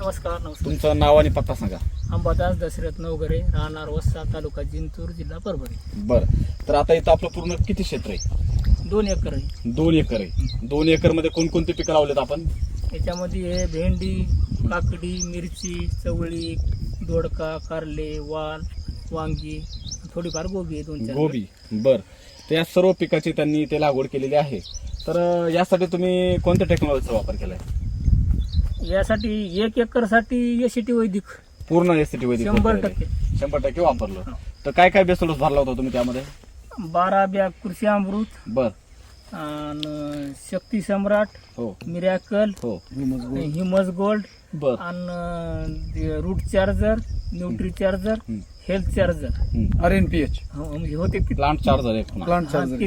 नमस्कार. तुमचं नाव आणि पत्ता सांगा. अंबादास दशरथ नवघरे, राहणार वस्सा, तालुका जिंतूर, जिल्हा परभणी. बरं, तर आता इथं आपलं पूर्ण किती क्षेत्र आहे? 2 एकर आहे. 2 एकर आहे. 2 एकर मध्ये कोणकोणती पिकं लावलेत आपण? याच्यामध्ये आहे भेंडी, काकडी, मिरची, चवळी, दोडका, कारले, वाल, वांगी, थोडीफार गोबी आहे, 2-4 गोबी. बरं, तर या सर्व पिकाची त्यांनी ते लागवड केलेली आहे. तर यासाठी तुम्ही कोणत्या टेक्नॉलॉजीचा वापर केलाय? यासाठी 1 एकर साठी एसीटी वैदिक पूर्ण एसटी वैदिक 100% 100% वापरलं. तर काय काय बेसल डोस भरला होता तुम्ही त्यामध्ये? 12 बॅग कृषी अमृत, बर, आणि शक्ती सम्राट, हो मिरॅकल, हो, हिमस गोल्ड, बर, आणि root charger, nutri charger, health charger, RNPH म्हणजे होते प्लांट चार्जर एक पुन्हा. प्लांट चार्जर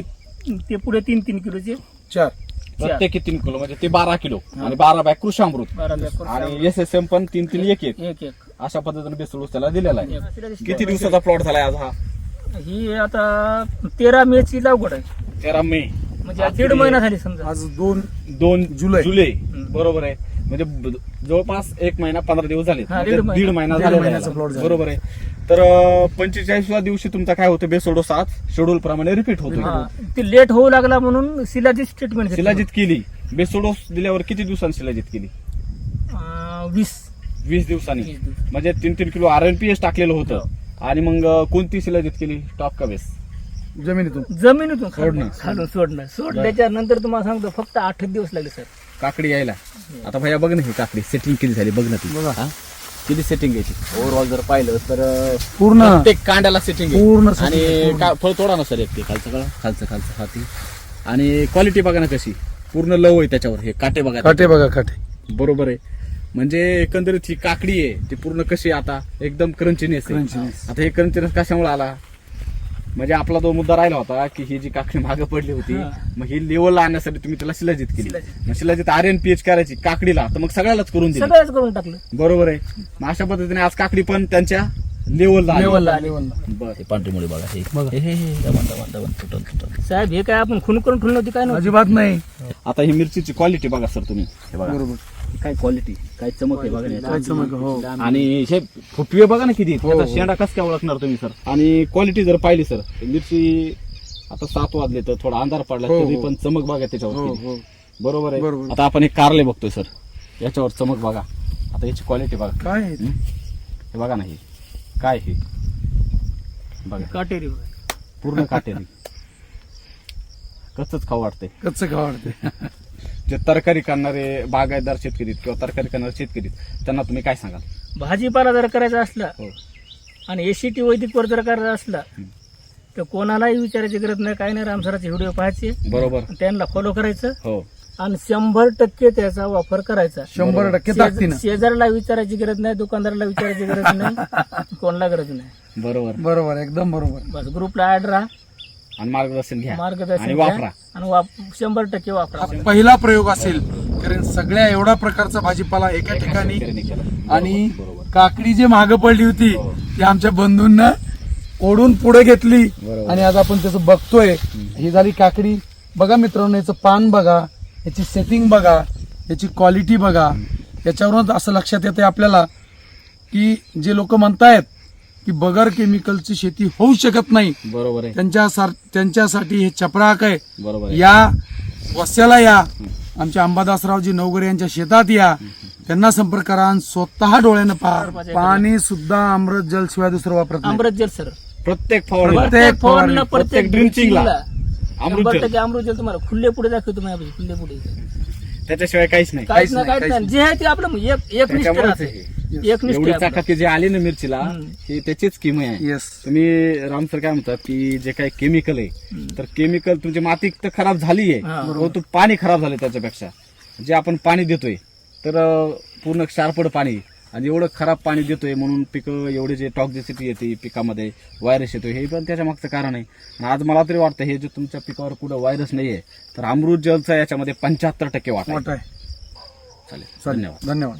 ते पुढे 3-3 किलोचे 4 प्रत्येकी 3 किलो म्हणजे ते 12 किलो आणि 12 बॅग कृषामृत 12 बॅग आणि SSM पण 3-3 एक एक अशा पद्धतीने बेसल डोस त्याला दिलेला आहे. एक. किती दिवसाचा प्लॉट झालाय आज हा? ही आता 13 मे ची लागवड आहे, 13 मे म्हणजे आज 1.5 महिना झाली समजा. आज 2 2 जुलै. बरोबर आहे. म्हणजे जवळपास 1 महिना 15 दिवस झाले, हा, म्हणजे 1.5 महिना दीड झालेला महिन्याचा आहे. plot झाला. बरोबर आहे. तर 45व्या दिवशी तुमचा काय होतं? बेसल डोस आज शेड्यूल प्रमाणे रिपीट होतो. हा, ते लेट होऊ लागला म्हणून शिलाजीत स्टेटमेंट शिलाजीत केली. बेसल डोस दिल्यावर किती दिवसांनी शिलाजीत केली? 20 दिवसांनी. 20 दिवस. म्हणजे 3-3 किलो RNPH टाकलेलं होतं. आणि मग कोणती शिलाजीत केली? टॉप का बेस? जमिनीतून जमिनीतून सोडणं. खालून सोडल्याच्या नंतर तुम्हाला सांगतो फक्त 8 दिवस लागले सर. काकडी यायला. आता भैया बघ ना, ही काकडी सेटिंग किती झाली बघ ना ती. बघा. हा? किती सेटिंग घ्यायची ओव्हरऑल जर पाहिलं तर पूर्ण प्रत्येक कांड्याला सेटिंग पूर्ण आणि setting आहे, फळ तोडा ना सर एक ते खालचं हाती. आणि क्वालिटी बघा ना कशी, पूर्ण लव आहे त्याच्यावर. हे काटे बघा, काटे बघा काटे. बरोबर आहे. म्हणजे एकंदरीत ही काकडी आहे ती पूर्ण कशी आता एकदम क्रंचीनेस आहे. Crunchiness. आता हे क्रंचीनेस कशामुळे आला? म्हणजे आपला तो मुद्दा राहिला होता की ही जी काकडी मागे पडली होती, हा. मग ही लेवलला आणण्यासाठी तुम्ही त्याला शिलाजीत केली. शिलाजीत. मग शिलाजीत RNPH करायची काकडीला, तर मग सगळ्यालाच करून दिली. सगळ्याच करून टाकलं. बरोबर आहे. मग अशा पद्धतीने आज काकडी पण त्यांच्या लेवलला लेवलला. बरं. पांढरी बघा हे बघा. तुटल. साहेब हे काय आपण खून करून ठेवलं होती काय नव्हती. अजिबात नाही. आता ही मिरचीची क्वालिटी बघा सर तुम्ही. हे बघा बरोबर. काय क्वालिटी, काय चमक आहे बघा ना काय चमक आहे, हो. याच्यात. आणि हे फुटवे बघा ना किती. त्याचा शेंडा कस काय ओळखणार तुम्ही सर? आणि क्वालिटी जर पाहिली सर, मिरची आता 7 वाजले तर थोडा अंधार पडला हो, तरी हो. पण चमक बघा हो त्याच्यावर. हो बरोबर आहे. बरोबर. आता आपण एक कारले बघतोय सर, याच्यावर चमक बघा. आता याची क्वालिटी बघा. काय आहे ते? हे बघा ना, हे काय हे बघा, काटेरी पूर्ण काटेरी. कच्चच खाऊ वाटते. कच्चं का वाटते? जे तरकारी करणारे बागायतदार शेतकरी किंवा तरकारी करणारे शेतकरी, त्यांना तुम्ही काय सांगाल? भाजीपाला जर करायचा असला हो. आणि एसीटी वैदिक वर जर करायचा असला तर कोणालाही विचारायची गरज नाही, काही नाही. रामसराचे व्हिडिओ पाहायचे, बरोबर. त्यांना फॉलो करायचं हो, आणि 100% त्याचा वापर करायचा. 100% ताकदीनं. शेजारला विचारायची गरज नाही, दुकानदाराला विचारायची गरज नाही, कोणाला गरज नाही. बरोबर. बरोबर, एकदम बरोबर. बस ग्रुपला ऍड राहा, आणि मार्गदर्शन घ्या मार्गदर्शन आणि घ्या, वापरा. आणि 100% वापरा. पहिला प्रयोग असेल, कारण सगळ्या एवढा प्रकारचा भाजीपाला एका ठिकाणी. शेतकऱ्यांनी केलं. आणि बरोबर. काकडी जी मागं पडली होती ती आमच्या बंधूंना ओढून पुढे घेतली. बरोबर. आणि आज आपण त्याचं बघतोय. ही झाली काकडी. बघा मित्रांनो, याचं पान बघा, याची सेटिंग बघा, याची क्वालिटी बघा. याच्यावरूनच असं लक्षात येते आपल्याला की जे लोक म्हणतायत की बगर केमिकलची शेती होऊ शकत नाही, बरोबर आहे. त्यांच्यासाठी हे चपराक आहे. बरोबर आहे. या वस्त्याला या, आमच्या अंबादासरावजी नवघरे यांच्या शेतात या, त्यांना संपर्क करा आणि स्वतः डोळ्यानं पहा. पाणी सुद्धा अमृत जल शिवाय दुसरं वापरत नाही. अमृत जल सर, प्रत्येक फवारणी, प्रत्येक फवारणी, प्रत्येक ड्रिंचिंगला ड्रिंचिंगला अमृत जल. 100% अमृत जल तुम्हाला खुले पुढे दाखवतो माझ्या खुले पुढे. त्याच्याशिवाय काहीच नाही. काहीच नाही, नाही, काहीच नाही. जे आहे ते आपलं एक निष्ठ त्याच्यामुळेच राहते. हे. एक निष्ठ एवढी आहे आपलं. चाकाकी जे आली ना मिरचीला, हम्म. ही त्याचीच किमया आहे. येस. तुम्ही राम सर काय म्हणतात की जे काही केमिकल आहे, तर केमिकल तुमची माती तर खराब झाली आहे, हा. परंतु पाणी खराब झालं त्याच्यापेक्षा. जे आपण पाणी देतोय तर पूर्ण क्षारपड पाणी, आणि एवढं खराब पाणी देतोय म्हणून पिकं एवढे जे टॉक्झिसिटी येते पिकामध्ये, व्हायरस येतोय, हे पण त्याच्या मागचं कारण आहे. आणि आज मला तरी वाटतं हे जे तुमच्या पिकावर कुठं व्हायरस नाहीये, तर अमृत जलचा याच्यामध्ये 75% वाटा आहे. मोठा आहे. चालेल, धन्यवाद. धन्यवाद.